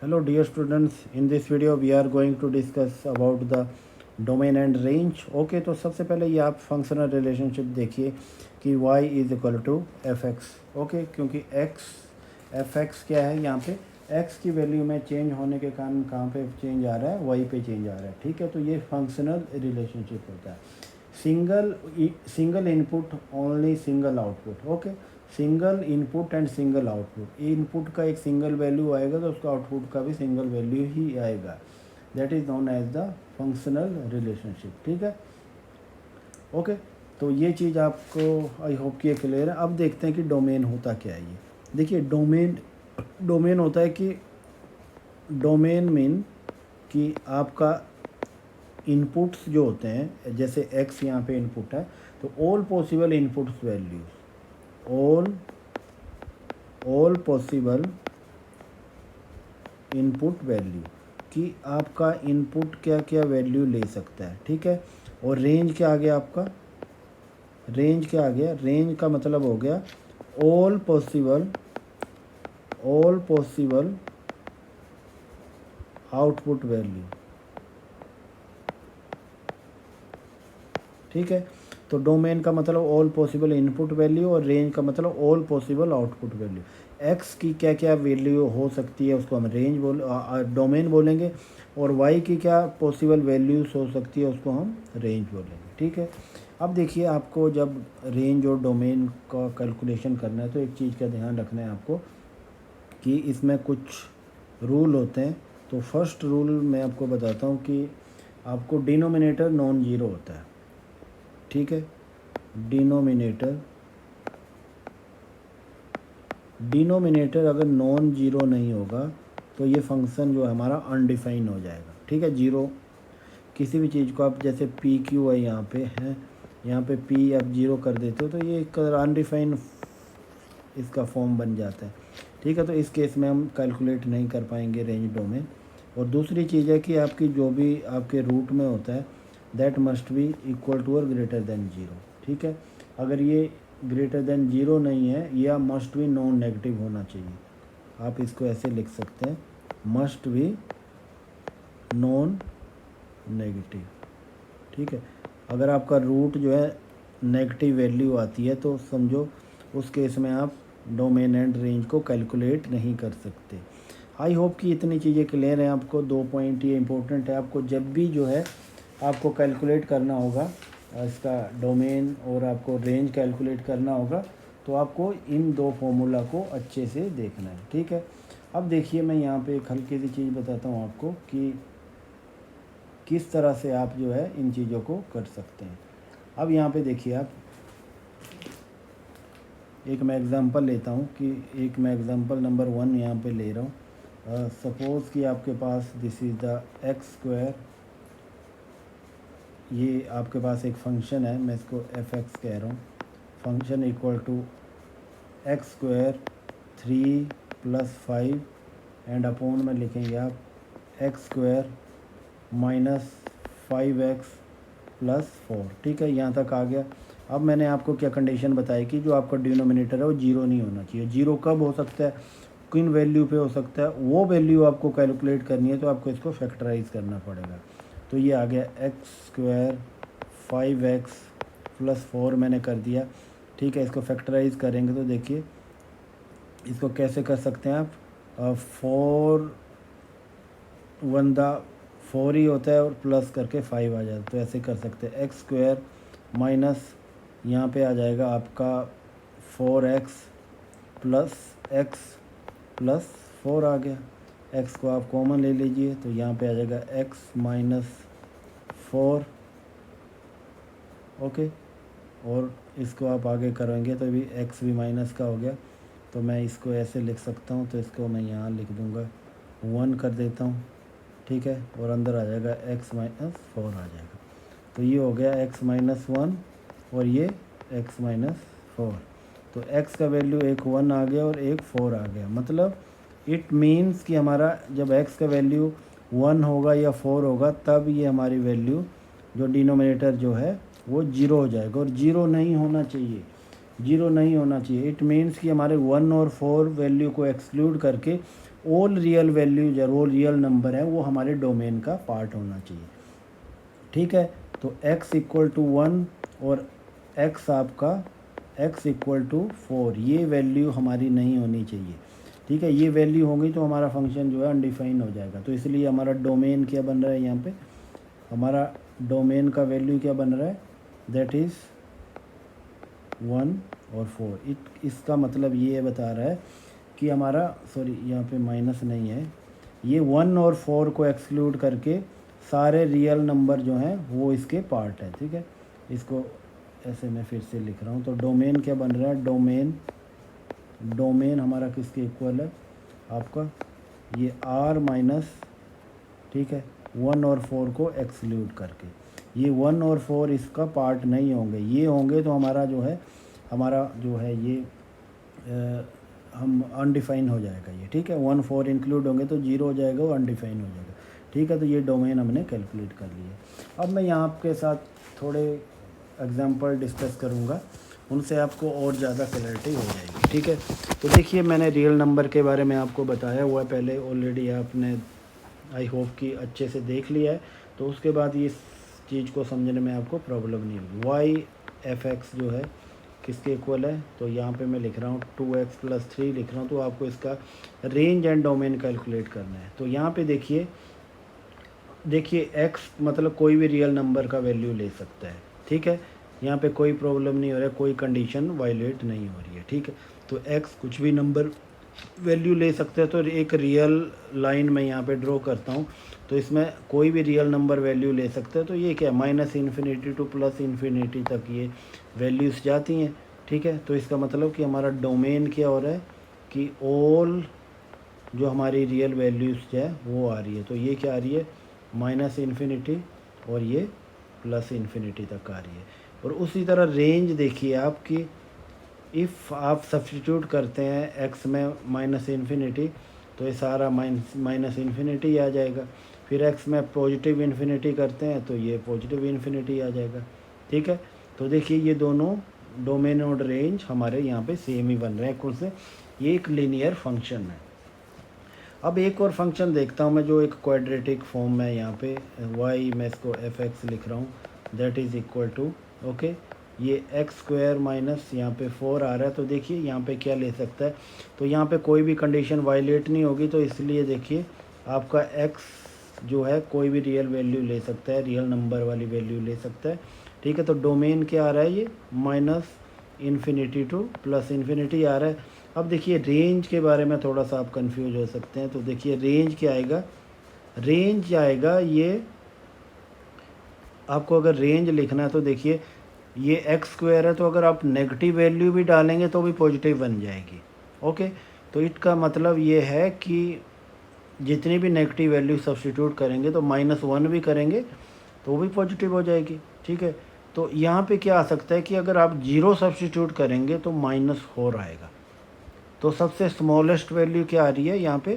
Hello dear students, in this video we are going to discuss about the domain and range. Okay तो सबसे पहले ये आप functional relationship देखिए कि y is equal to F X. Okay, क्योंकि x F X क्या है, यहाँ पे x की वैल्यू में चेंज होने के कारण कहाँ पे चेंज आ रहा है, y पे चेंज आ रहा है। ठीक है, तो ये फंक्शनल रिलेशनशिप होता है। Single input only single output. Okay, single input and single output. Input का एक सिंगल वैल्यू आएगा तो उसका आउटपुट का भी सिंगल वैल्यू ही आएगा। That is known as the functional relationship. ठीक है, ओके, तो ये चीज़ आपको आई होप कि ये क्लियर है। अब देखते हैं कि डोमेन होता क्या है। ये देखिए, डोमेन होता है कि डोमेन मीन कि आपका इनपुट्स जो होते हैं, जैसे x यहाँ पे इनपुट है, तो all possible inputs values, all possible input value कि आपका इनपुट क्या क्या वैल्यू ले सकता है। ठीक है, और रेंज क्या आ गया आपका, रेंज क्या आ गया, रेंज का मतलब हो गया ऑल पॉसिबल आउटपुट वैल्यू। ठीक है, तो डोमेन का मतलब ऑल पॉसिबल इनपुट वैल्यू और रेंज का मतलब all possible output value. X की क्या क्या वैल्यू हो सकती है उसको हम डोमेन बोलेंगे, और वाई की क्या पॉसिबल वैल्यूज हो सकती है उसको हम रेंज बोलेंगे। ठीक है, अब देखिए, आपको जब रेंज और डोमेन का कैलकुलेशन करना है तो एक चीज़ का ध्यान रखना है आपको कि इसमें कुछ रूल होते हैं। तो फर्स्ट रूल मैं आपको बताता हूँ कि आपको डिनोमिनेटर नॉन जीरो होता है। ठीक है, डिनोमिनेटर अगर नॉन जीरो नहीं होगा तो ये फंक्शन जो है हमारा अनडिफाइन हो जाएगा। ठीक है, जीरो किसी भी चीज़ को आप जैसे पी क्यू है यहाँ पे है, यहाँ पे पी आप जीरो कर देते हो तो ये एक अनडिफाइन इसका फॉर्म बन जाता है। ठीक है, तो इस केस में हम कैलकुलेट नहीं कर पाएंगे रेंज डोमेन। और दूसरी चीज़ है कि आपकी जो भी आपके रूट में होता है that must be equal to और ग्रेटर देन जीरो। ठीक है, अगर ये ग्रेटर देन जीरो नहीं है, या मस्ट बी नॉन नेगेटिव होना चाहिए। आप इसको ऐसे लिख सकते हैं, मस्ट बी नॉन नेगेटिव। ठीक है, अगर आपका रूट जो है नेगेटिव वैल्यू आती है तो समझो उस केस में आप डोमेन एंड रेंज को कैलकुलेट नहीं कर सकते। आई होप कि इतनी चीज़ें क्लियर हैं आपको। 2 पॉइंट ये इंपॉर्टेंट है, आपको जब भी जो है आपको कैलकुलेट करना होगा इसका डोमेन और आपको रेंज कैलकुलेट करना होगा तो आपको इन दो फॉर्मूला को अच्छे से देखना है। ठीक है, अब देखिए, मैं यहाँ पे एक हल्की सी चीज़ बताता हूँ आपको कि किस तरह से आप जो है इन चीज़ों को कर सकते हैं। अब यहाँ पे देखिए, आप एक मैं एग्ज़ाम्पल लेता हूँ कि एक मैं एग्ज़ाम्पल नंबर 1 यहाँ पे ले रहा हूँ। सपोज़ कि आपके पास this is the X square, ये आपके पास एक फंक्शन है, मैं इसको एफ एक्स कह रहा हूँ। Function equal to X square 3 + 5 and upon में लिखेंगे आप एक्स स्क्वायर -5x + 4। ठीक है, यहाँ तक आ गया। अब मैंने आपको क्या कंडीशन बताई कि जो आपका डिनोमिनेटर है वो जीरो नहीं होना चाहिए। जीरो कब हो सकता है, किन वैल्यू पे हो सकता है, वो वैल्यू आपको कैलकुलेट करनी है तो आपको इसको फैक्टराइज करना पड़ेगा। तो ये आ गया एक्स स्क्वायर 5x + 4 मैंने कर दिया। ठीक है, इसको फैक्टराइज करेंगे तो देखिए इसको कैसे कर सकते हैं आप। 4 1 4 ही होता है और प्लस करके 5 आ जाता है, तो ऐसे कर सकते हैं। एक्स स्क्वायर माइनस यहाँ पे आ जाएगा आपका 4x + x + 4 आ गया। x को आप कॉमन ले लीजिए तो यहाँ पे आ जाएगा x - 4। ओके, और इसको आप आगे करेंगे तो भी x भी माइनस का हो गया, तो मैं इसको ऐसे लिख सकता हूँ। तो इसको मैं यहाँ लिख दूँगा 1 कर देता हूँ। ठीक है, और अंदर आ जाएगा x - 4 आ जाएगा। तो ये हो गया x - 1 और ये x - 4। तो x का वैल्यू एक 1 आ गया और एक 4 आ गया। मतलब इट मीन्स कि हमारा जब x का वैल्यू 1 होगा या 4 होगा तब ये हमारी वैल्यू जो डिनोमिनेटर जो है वो जीरो हो जाएगा, और जीरो नहीं होना चाहिए, जीरो नहीं होना चाहिए। इट मीन्स कि हमारे 1 और 4 वैल्यू को एक्सक्लूड करके ऑल रियल वैल्यू जो रियल नंबर है वो हमारे डोमेन का पार्ट होना चाहिए, ठीक है। तो x इक्वल टू 1 और x आपका x इक्वल टू 4, ये वैल्यू हमारी नहीं होनी चाहिए, ठीक है। ये वैल्यू होगी तो हमारा फंक्शन जो है अनडिफाइन हो जाएगा। तो इसलिए हमारा डोमेन क्या बन रहा है यहाँ पे, हमारा डोमेन का वैल्यू क्या बन रहा है, दैट इज़ 1 और 4। इसका मतलब ये बता रहा है कि हमारा, सॉरी यहाँ पे माइनस नहीं है, ये 1 और 4 को एक्सक्लूड करके सारे रियल नंबर जो हैं वो इसके पार्ट है, ठीक है। इसको ऐसे मैं फिर से लिख रहा हूँ। तो डोमेन क्या बन रहा है, डोमेन हमारा किसके इक्वल है, आपका ये r माइनस, ठीक है, 1 और 4 को एक्सक्लूड करके। ये 1 और 4 इसका पार्ट नहीं होंगे, ये होंगे तो हमारा जो है ये हम अनडिफाइन हो जाएगा ये, ठीक है। 1 4 इंक्लूड होंगे तो 0 हो जाएगा, वो अनडिफाइन हो जाएगा, ठीक है। तो ये डोमेन हमने कैलकुलेट कर लिया। अब मैं यहाँ आपके साथ थोड़े एग्जांपल डिस्कस करूँगा, उनसे आपको और ज़्यादा क्लैरिटी हो जाएगी, ठीक है। तो देखिए मैंने रियल नंबर के बारे में आपको बताया हुआ है पहले ऑलरेडी, आपने आई होप कि अच्छे से देख लिया है। तो उसके बाद ये चीज़ को समझने में आपको प्रॉब्लम नहीं होगी। वाई एफ एक्स जो है किसके इक्वल है, तो यहाँ पे मैं लिख रहा हूँ 2x + 3 लिख रहा हूँ। तो आपको इसका रेंज एंड डोमेन कैलकुलेट करना है। तो यहाँ पे देखिए x मतलब कोई भी रियल नंबर का वैल्यू ले सकता है, ठीक है। यहाँ पे कोई प्रॉब्लम नहीं हो रहा है, कोई कंडीशन वायलेट नहीं हो रही है, ठीक है। तो x कुछ भी नंबर वैल्यू ले सकते हैं। तो एक रियल लाइन मैं यहाँ पे ड्रॉ करता हूँ, तो इसमें कोई भी रियल नंबर वैल्यू ले सकते हैं। तो ये क्या है, -∞ टू +∞ तक ये वैल्यूज़ जाती हैं, ठीक है। तो इसका मतलब कि हमारा डोमेन क्या हो रहा है कि ऑल जो हमारी रियल वैल्यूज़ है वो आ रही है। तो ये क्या आ रही है, -∞ और ये +∞ तक आ रही है। और उसी तरह रेंज देखिए आपकी, इफ़ आप सब्सटीट्यूट करते हैं x में -∞, तो ये सारा -∞ आ जाएगा। फिर x में पॉजिटिव इन्फिनिटी करते हैं तो ये पॉजिटिव इन्फिनिटी आ जाएगा, ठीक है। तो देखिए ये दोनों डोमेन और रेंज हमारे यहाँ पे सेम ही बन रहे हैं कौन से, ये एक लीनियर फंक्शन है। अब एक और फंक्शन देखता हूँ मैं जो एक क्वाड्रेटिक फॉर्म में यहाँ पे y, मैं इसको f(x) लिख रहा हूँ, that is equal to, okay, ये x² माइनस यहाँ पे 4 आ रहा है। तो देखिए यहाँ पे क्या ले सकता है, तो यहाँ पे कोई भी कंडीशन वायलेट नहीं होगी। तो इसलिए देखिए आपका x जो है कोई भी रियल वैल्यू ले सकता है, रियल नंबर वाली वैल्यू ले सकता है, ठीक है। तो डोमेन क्या आ रहा है, ये -∞ टू +∞ आ रहा है। अब देखिए रेंज के बारे में थोड़ा सा आप कंफ्यूज हो सकते हैं। तो देखिए रेंज क्या आएगा, रेंज आएगा ये, आपको अगर रेंज लिखना है तो देखिए ये x² है, तो अगर आप नेगेटिव वैल्यू भी डालेंगे तो भी पॉजिटिव बन जाएगी, ओके। तो इसका मतलब ये है कि जितनी भी नेगेटिव वैल्यू सब्सटीट्यूट करेंगे, तो -1 भी करेंगे तो भी पॉजिटिव हो जाएगी, ठीक है। तो यहाँ पे क्या आ सकता है कि अगर आप 0 सब्सटीट्यूट करेंगे तो -4 आएगा। तो सबसे स्मॉलेस्ट वैल्यू क्या आ रही है यहाँ पे,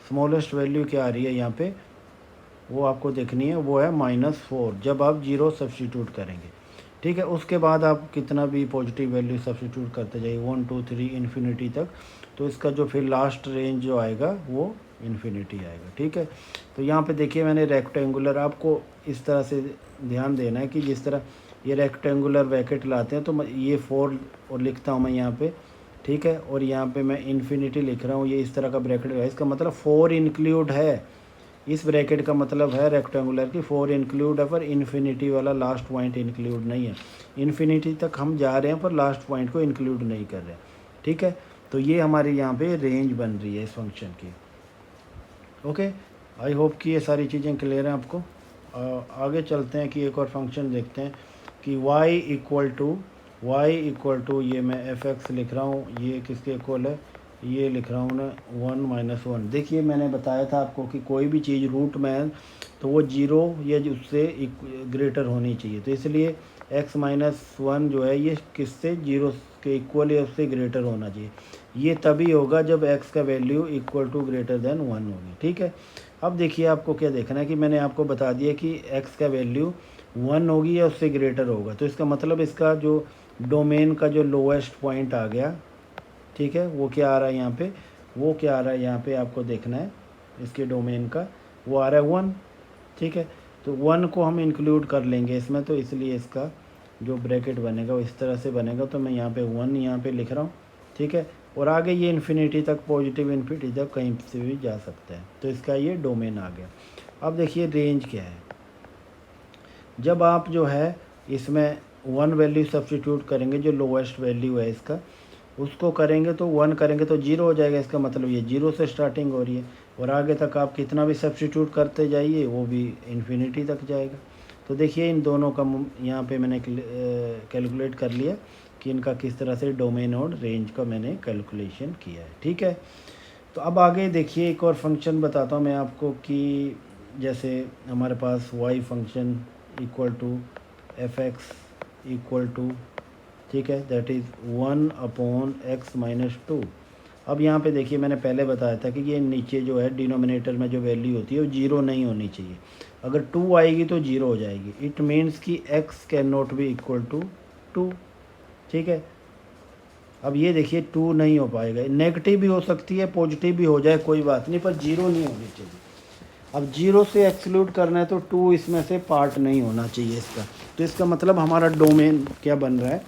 स्मॉलेस्ट वैल्यू क्या आ रही है यहाँ पे, वो आपको देखनी है, वो है -4 जब आप 0 सब्सटीट्यूट करेंगे, ठीक है। उसके बाद आप कितना भी पॉजिटिव वैल्यू सब्सटीट्यूट करते जाइए 1 2 3 इन्फिनिटी तक, तो इसका जो फिर लास्ट रेंज जो आएगा वो इन्फिनिटी आएगा, ठीक है। तो यहाँ पे देखिए मैंने रेक्टेंगुलर, आपको इस तरह से ध्यान देना है कि जिस तरह ये रेक्टेंगुलर ब्रैकेट लाते हैं, तो ये 4 और लिखता हूँ मैं यहाँ पे, ठीक है। और यहाँ पे मैं इन्फिनिटी लिख रहा हूँ, ये इस तरह का ब्रैकेट है, इसका मतलब 4 इंक्लूड है, इस ब्रैकेट का मतलब है रेक्टेंगुलर की 4 इंक्लूड है, पर इन्फिनिटी वाला लास्ट पॉइंट इंक्लूड नहीं है। इन्फिनिटी तक हम जा रहे हैं पर लास्ट पॉइंट को इंक्लूड नहीं कर रहे हैं, ठीक है। तो ये हमारी यहाँ पे रेंज बन रही है इस फंक्शन की, ओके। आई होप कि ये सारी चीज़ें क्लियर हैं आपको। आगे चलते हैं कि एक और फंक्शन देखते हैं कि y इक्वल टू ये मैं f(x) लिख रहा हूँ, ये किसके इक्वल है, ये लिख रहा हूँ ना 1 - 1। देखिए मैंने बताया था आपको कि कोई भी चीज़ रूट में है तो वो 0 या उससे ग्रेटर होनी चाहिए। तो इसलिए x - 1 जो है ये किससे 0 के इक्वल या उससे ग्रेटर होना चाहिए। ये तभी होगा जब x का value equal to greater than 1 होगी, ठीक है। अब देखिए आपको क्या देखना है कि मैंने आपको बता दिया कि x का वैल्यू 1 होगी या उससे ग्रेटर होगा। तो इसका मतलब इसका जो डोमेन का जो लोएस्ट पॉइंट आ गया, ठीक है, वो क्या आ रहा है यहाँ पे वो क्या आ रहा है यहाँ पे आपको देखना है, इसके डोमेन का वो आ रहा है 1, ठीक है। तो 1 को हम इंक्लूड कर लेंगे इसमें, तो इसलिए इसका जो ब्रैकेट बनेगा वो इस तरह से बनेगा। तो मैं यहाँ पे 1 यहाँ पे लिख रहा हूँ, ठीक है। और आगे ये इन्फिनिटी तक, पॉजिटिव इन्फिनिटी तक कहीं से भी जा सकता है। तो इसका ये डोमेन आ गया। अब देखिए रेंज क्या है। जब आप जो है इसमें 1 वैल्यू सब्सटीट्यूट करेंगे, जो लोवेस्ट वैल्यू है इसका, उसको करेंगे तो 1 करेंगे तो 0 हो जाएगा। इसका मतलब ये 0 से स्टार्टिंग हो रही है, और आगे तक आप कितना भी सब्सटीट्यूट करते जाइए वो भी इन्फिनिटी तक जाएगा। तो देखिए इन दोनों का यहाँ पे मैंने कैलकुलेट कर लिया कि इनका किस तरह से डोमेन और रेंज का मैंने कैलकुलेशन किया है, ठीक है। तो अब आगे देखिए एक और फंक्शन बताता हूँ मैं आपको कि जैसे हमारे पास y function equal to F X equal to, ठीक है, दैट इज़ 1/x-2। अब यहाँ पे देखिए मैंने पहले बताया था कि ये नीचे जो है डिनोमिनेटर में जो वैल्यू होती है वो 0 नहीं होनी चाहिए। अगर 2 आएगी तो 0 हो जाएगी। इट मीन्स कि x can not be equal to 2, ठीक है। अब ये देखिए 2 नहीं हो पाएगा, नेगेटिव भी हो सकती है, पॉजिटिव भी हो जाए, कोई बात नहीं, पर 0 नहीं होनी चाहिए। अब 0 से एक्सक्लूड करना है तो 2 इसमें से पार्ट नहीं होना चाहिए इसका। तो इसका मतलब हमारा डोमेन क्या बन रहा है,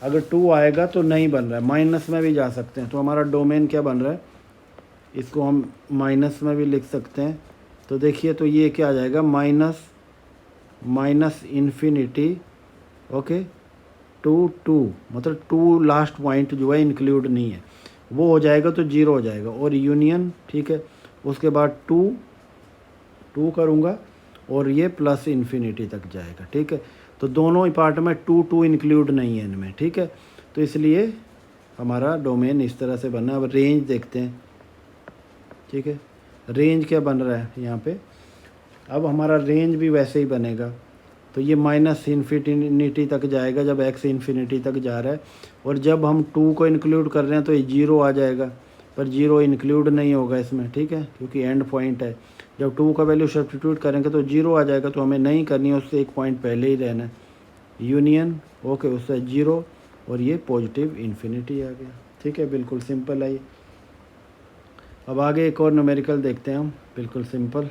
अगर 2 आएगा तो नहीं बन रहा है, माइनस में भी जा सकते हैं। तो हमारा डोमेन क्या बन रहा है, इसको हम माइनस में भी लिख सकते हैं। तो देखिए तो ये क्या आ जाएगा, माइनस इन्फिनिटी, ओके, टू, मतलब 2 लास्ट पॉइंट जो है इंक्लूड नहीं है, वो हो जाएगा तो 0 हो जाएगा। और यूनियन, ठीक है, उसके बाद 2 करूँगा और ये प्लस इन्फिनिटी तक जाएगा, ठीक है। तो दोनों ही पार्ट में 2 इंक्लूड नहीं है इनमें, ठीक है। तो इसलिए हमारा डोमेन इस तरह से बना है। अब रेंज देखते हैं, ठीक है, रेंज क्या बन रहा है यहाँ पे। अब हमारा रेंज भी वैसे ही बनेगा। तो ये माइनस इन्फिनिटी तक जाएगा जब x इन्फिनिटी तक जा रहा है, और जब हम 2 को इंक्लूड कर रहे हैं तो ये 0 आ जाएगा, पर 0 इंक्लूड नहीं होगा इसमें, ठीक है, क्योंकि एंड पॉइंट है। जब 2 का वैल्यू सब्स्टिट्यूट करेंगे तो 0 आ जाएगा, तो हमें नहीं करनी है, उससे एक पॉइंट पहले ही रहना है, यूनियन, ओके, उससे 0, और ये पॉजिटिव इन्फिनिटी आ गया, ठीक है, बिल्कुल सिंपल है ये। अब आगे एक और न्यूमेरिकल देखते हैं हम, बिल्कुल सिंपल।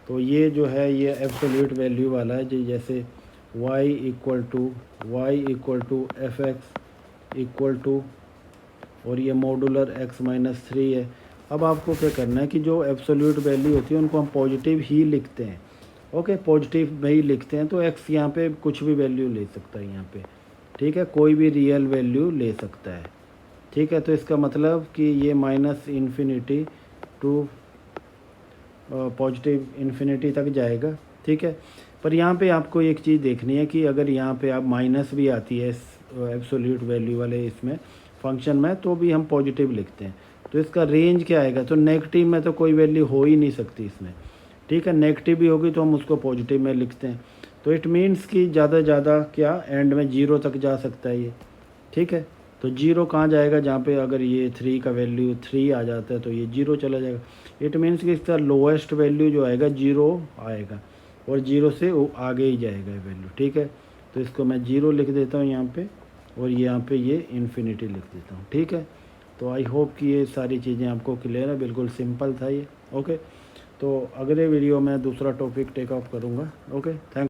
तो ये जो है ये एब्सोल्यूट वैल्यू वाला है जी, जैसे y equal to F X equal to, और ये मॉडुलर x-3 है। अब आपको क्या करना है कि जो एब्सोल्यूट वैल्यू होती है उनको हम पॉजिटिव ही लिखते हैं, ओके, पॉजिटिव में ही लिखते हैं। तो x यहाँ पे कुछ भी वैल्यू ले सकता है यहाँ पे, ठीक है, कोई भी रियल वैल्यू ले सकता है, ठीक है। तो इसका मतलब कि ये minus infinity to positive infinity तक जाएगा, ठीक है। पर यहाँ पे आपको एक चीज़ देखनी है कि अगर यहाँ पे आप माइनस भी आती है एब्सोल्यूट वैल्यू वाले इसमें फंक्शन में, तो भी हम पॉजिटिव लिखते हैं। तो इसका रेंज क्या आएगा, तो नेगेटिव में तो कोई वैल्यू हो ही नहीं सकती इसमें, ठीक है, नेगेटिव भी होगी तो हम उसको पॉजिटिव में लिखते हैं। तो इट मीन्स कि ज़्यादा से ज़्यादा क्या एंड में 0 तक जा सकता है ये, ठीक है। तो 0 कहाँ जाएगा, जहाँ पे अगर ये 3 का वैल्यू 3 आ जाता है तो ये 0 चला जाएगा। इट मीन्स कि इसका लोएस्ट वैल्यू जो आएगा 0 आएगा, और 0 से वो आगे ही जाएगा वैल्यू, ठीक है। तो इसको मैं 0 लिख देता हूँ यहाँ पे, और यहाँ पे ये इन्फिनिटी लिख देता हूँ, ठीक है। तो आई होप कि ये सारी चीज़ें आपको क्लियर है, बिल्कुल सिंपल था ये, ओके। तो अगले वीडियो में दूसरा टॉपिक टेक ऑफ करूँगा, ओके, थैंक